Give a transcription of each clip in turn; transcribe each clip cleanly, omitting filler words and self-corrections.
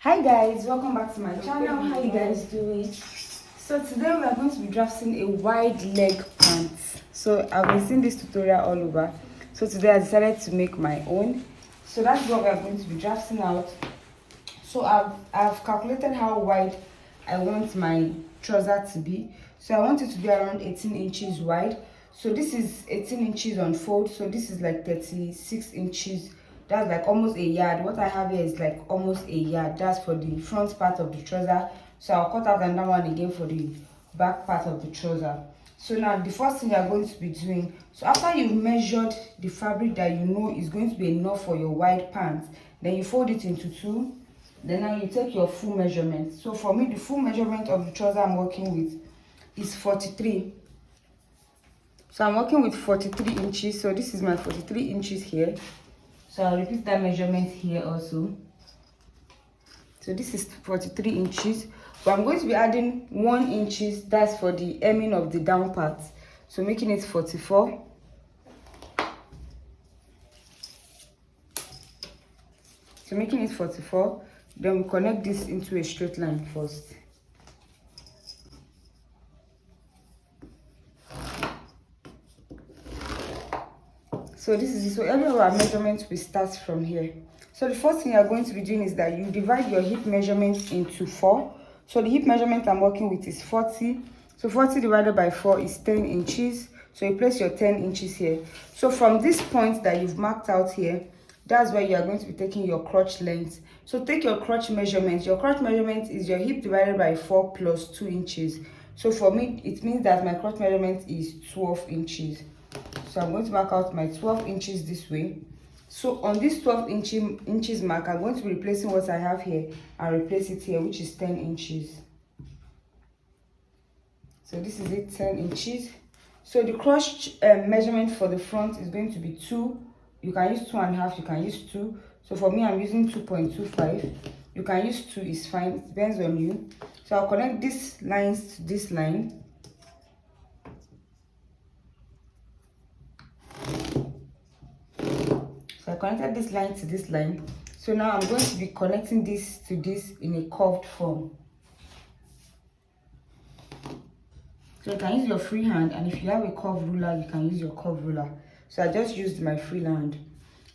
Hi guys, welcome back to my channel. How you guys doing? So today we are going to be drafting a wide leg pant. So I've been seeing this tutorial all over, so today I decided to make my own. So that's what we are going to be drafting out. So I've calculated how wide I want my trouser to be. So I want it to be around 18 inches wide. So this is 18 inches on fold, so this is like 36 inches. That's like almost a yard. What I have here is like almost a yard. That's for the front part of the trouser. So I'll cut out another one again for the back part of the trouser. So now the first thing you're going to be doing, so after you've measured the fabric that you know is going to be enough for your wide pants, then you fold it into two. Then now you take your full measurement. So for me, the full measurement of the trouser I'm working with is 43. So I'm working with 43 inches. So this is my 43 inches here. So I'll repeat that measurement here also. So this is 43 inches. But I'm going to be adding 1 inches. That's for the hemming of the down part. So making it 44. So making it 44. Then we connect this into a straight line first. So this is it. So every of our measurements we start from here. So the first thing you're going to be doing is that you divide your hip measurement into 4. So the hip measurement I'm working with is 40. So 40 divided by 4 is 10 inches. So you place your 10 inches here. So from this point that you've marked out here, that's where you are going to be taking your crotch length. So take your crotch measurement. Your crotch measurement is your hip divided by 4 plus 2 inches. So for me, it means that my crotch measurement is 12 inches. So I'm going to mark out my 12 inches this way. So on this 12 inches mark, I'm going to be replacing what I have here and replace it here, which is 10 inches. So this is it, 10 inches. So the crotch measurement for the front is going to be 2. You can use 2.5, you can use 2. So for me, I'm using 2.25. You can use 2, is fine, it depends on you. So I'll connect these lines to this line. So I connected this line to this line. So now I'm going to be connecting this to this in a curved form. So you can use your free hand, and if you have a curved ruler, you can use your curved ruler. So I just used my free hand.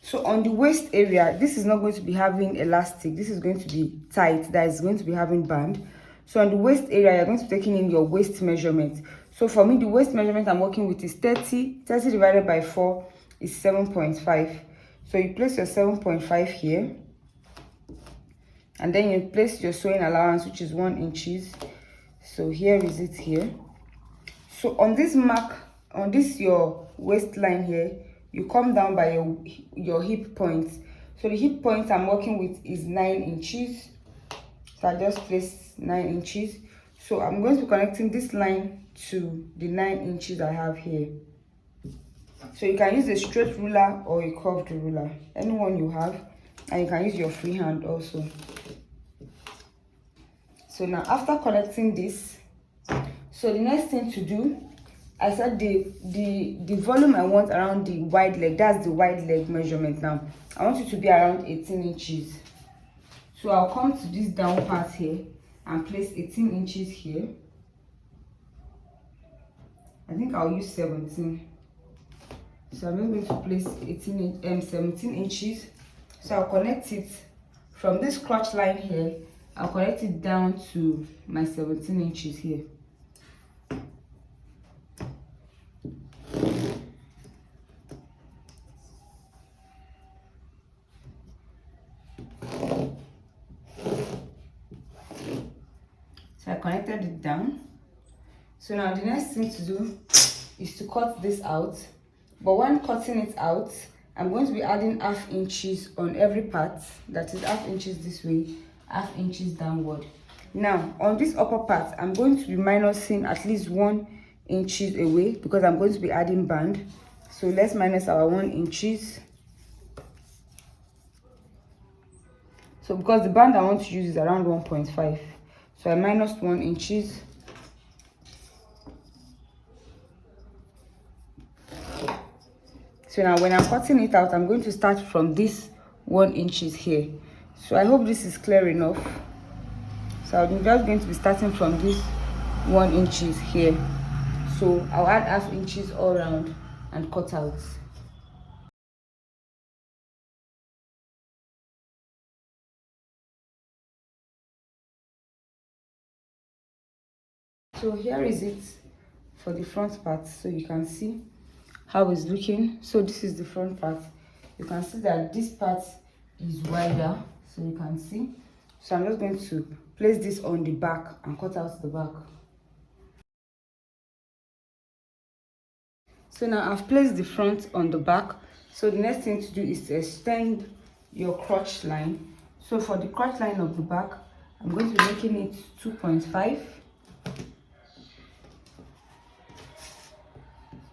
So on the waist area, this is not going to be having elastic. This is going to be tight. That is going to be having band. So on the waist area, you're going to be taking in your waist measurement. So for me, the waist measurement I'm working with is 30. 30 divided by 4 is 7.5. So you place your 7.5 here, and then you place your sewing allowance, which is 1 inches. So here is it here. So on this mark, on this your waistline here, you come down by your hip point. So the hip point I'm working with is 9 inches. So I just placed 9 inches. So I'm going to be connecting this line to the 9 inches I have here. So you can use a straight ruler or a curved ruler, anyone you have, and you can use your free hand also. So now after connecting this, so the next thing to do, I said the volume I want around the wide leg, that's the wide leg measurement. Now I want it to be around 18 inches. So I'll come to this down part here and place 18 inches here. I think I'll use 17. So I'm going to place 17 inches. So I'll connect it from this crotch line here. I'll connect it down to my 17 inches here. So I connected it down. So now the next thing to do is to cut this out. But when cutting it out, I'm going to be adding ½ inches on every part. That is ½ inches this way, ½ inches downward. Now on this upper part, I'm going to be minusing at least 1 inch away because I'm going to be adding band. So let's minus our 1 inches. So because the band I want to use is around 1.5, so I minus 1 inches. So now when I'm cutting it out, I'm going to start from this 1 inches here. So I hope this is clear enough. So I'm just going to be starting from this 1 inches here. So I'll add half inches all around and cut out. So here is it for the front part, so you can see how it's looking. So this is the front part. You can see that this part is wider, so you can see. So I'm just going to place this on the back and cut out the back. So now I've placed the front on the back. So the next thing to do is to extend your crotch line. So for the crotch line of the back, I'm going to be making it 2.5.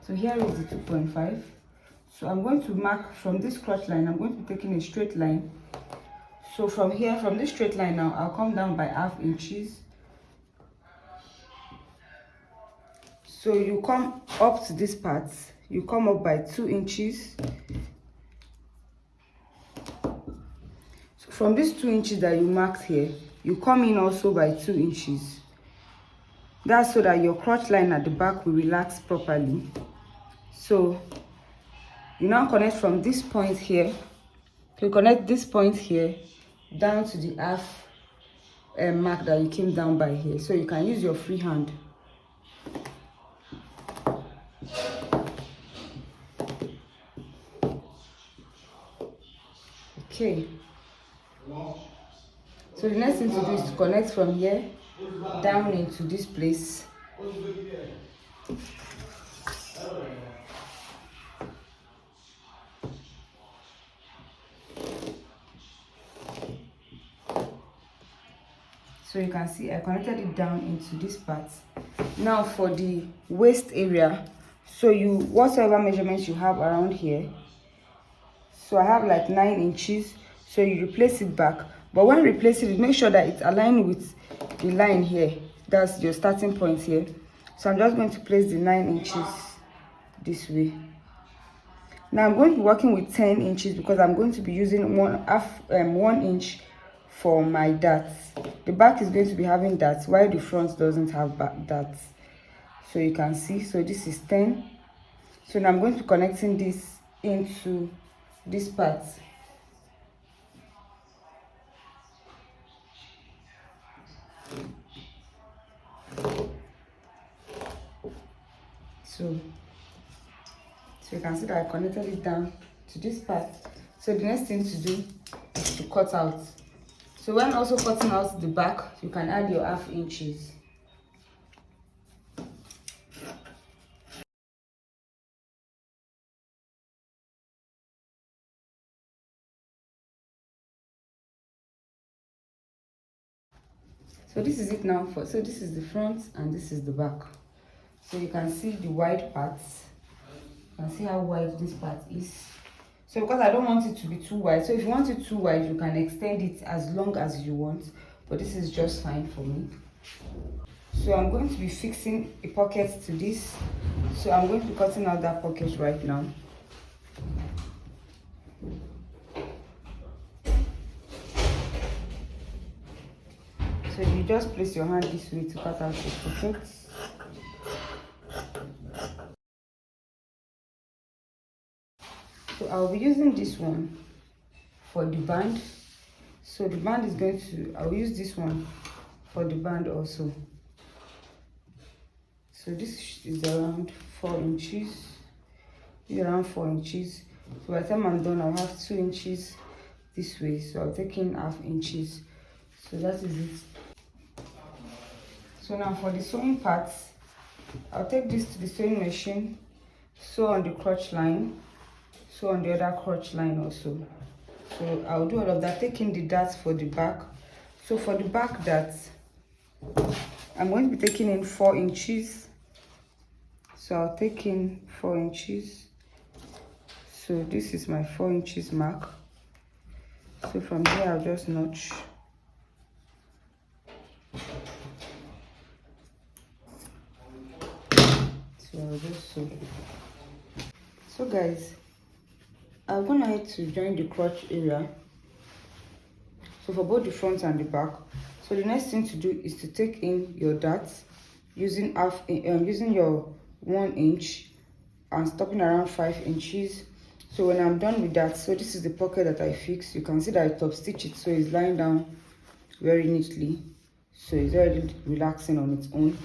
So here is the 2.5. So I'm going to mark from this crotch line, I'm going to be taking a straight line. So from here, from this straight line now, I'll come down by half inches. So you come up to this part, you come up by 2 inches. So from these 2 inches that you marked here, you come in also by 2 inches. That's so that your crotch line at the back will relax properly. So you now connect from this point here. You connect this point here down to the half mark that you came down by here. So you can use your free hand. Okay. So the next thing to do is to connect from here down into this place. So you can see I connected it down into this part. Now for the waist area, so you whatever measurements you have around here. So I have like 9 inches. So you replace it back. But when replacing it, make sure that it's aligned with the line here. That's your starting point here. So I'm just going to place the 9 inches this way. Now I'm going to be working with 10 inches because I'm going to be using 1 inch for my darts. The back is going to be having darts while the front doesn't have darts. So you can see, so this is 10. So now I'm going to be connecting this into this part. So you can see that I connected it down to this part. So the next thing to do is to cut out. So when also cutting out the back, you can add your half inches. So this is it now. So this is the front and this is the back. So you can see the wide parts. You can see how wide this part is. So because I don't want it to be too wide, so if you want it too wide, you can extend it as long as you want, but this is just fine for me. So I'm going to be fixing a pocket to this. So I'm going to be cutting out that pocket right now. So you just place your hand this way to cut out the pocket. So I'll be using this one for the band. So the band is going to, I'll use this one for the band also. So this is around 4 inches. This is around 4 inches. So by the time I'm done, I'll have 2 inches this way. So I'll take in half inches. So that is it. So now for the sewing parts, I'll take this to the sewing machine, sew on the crotch line, sew on the other crotch line also. So I'll do all of that, taking the darts for the back. So for the back darts, I'm going to be taking in 4 inches. So I'll take in 4 inches. So this is my 4 inches mark. So from here I'll just notch. So I'll just sew. So guys, I'm gonna need to join the crotch area. so for both the front and the back. So the next thing to do is to take in your darts using using your 1 inch and stopping around 5 inches. So when I'm done with that, so this is the pocket that I fixed. You can see that I top stitch it, so it's lying down very neatly, so it's already relaxing on its own.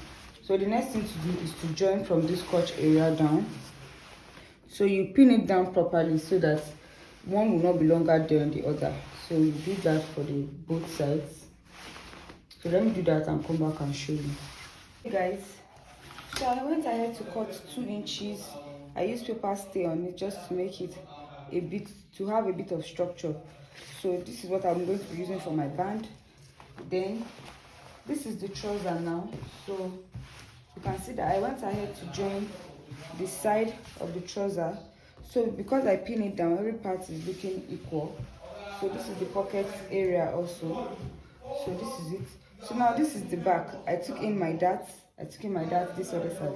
So the next thing to do is to join from this crotch area down. So you pin it down properly so that one will not be longer than the other. So you do that for the both sides. So let me do that and come back and show you. Hey guys, so I went ahead to cut 2 inches. I used paper stay on it just to make it a bit, to have a bit of structure. So this is what I'm going to be using for my band. Then this is the trouser now. So you can see that I went ahead to join the side of the trouser. So because I pin it down, every part is looking equal. So this is the pocket area also. So this is it. So now this is the back. I took in my darts this other side.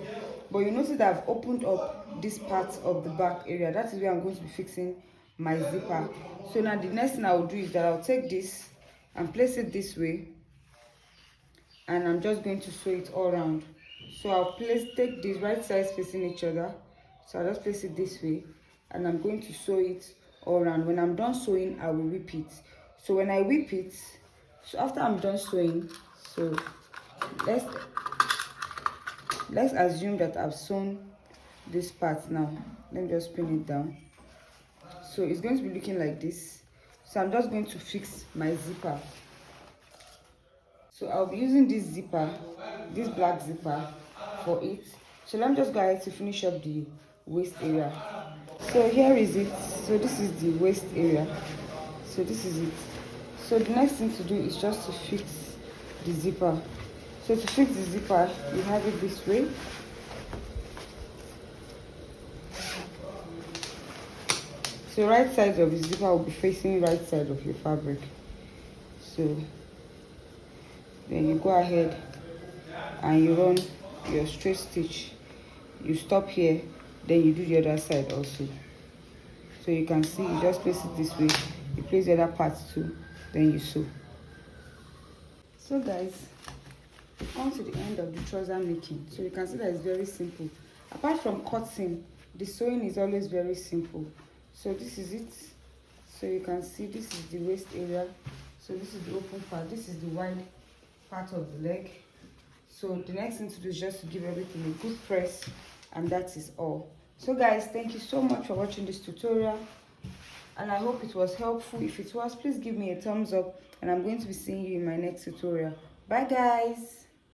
But you notice that I've opened up this part of the back area. That is where I'm going to be fixing my zipper. So now the next thing I will do is that I'll take this and place it this way. And I'm just going to sew it all around. So I'll take these right sides facing each other. So I'll just place it this way. And I'm going to sew it all around. When I'm done sewing, I will whip it. So when I whip it, so after I'm done sewing, so let's assume that I've sewn this part now. Let me just pin it down. So it's going to be looking like this. So I'm just going to fix my zipper. So I'll be using this zipper, this black zipper for it. So let me just go ahead to finish up the waist area. So here is it. So this is the waist area. So this is it. So the next thing to do is just to fix the zipper. So to fix the zipper, you have it this way. So right side of the zipper will be facing right side of your fabric. So then you go ahead and you run your straight stitch. You stop here, then you do the other side also. So you can see, you just place it this way, you place the other part too, then you sew. So guys, we've come to the end of the trouser making. So you can see that it's very simple. Apart from cutting, the sewing is always very simple. So this is it. So you can see this is the waist area. So this is the open part, this is the wide part of the leg. So the next thing to do is just to give everything a good press, and that is all. So guys, thank you so much for watching this tutorial, and I hope it was helpful. If it was, please give me a thumbs up, and I'm going to be seeing you in my next tutorial. Bye guys.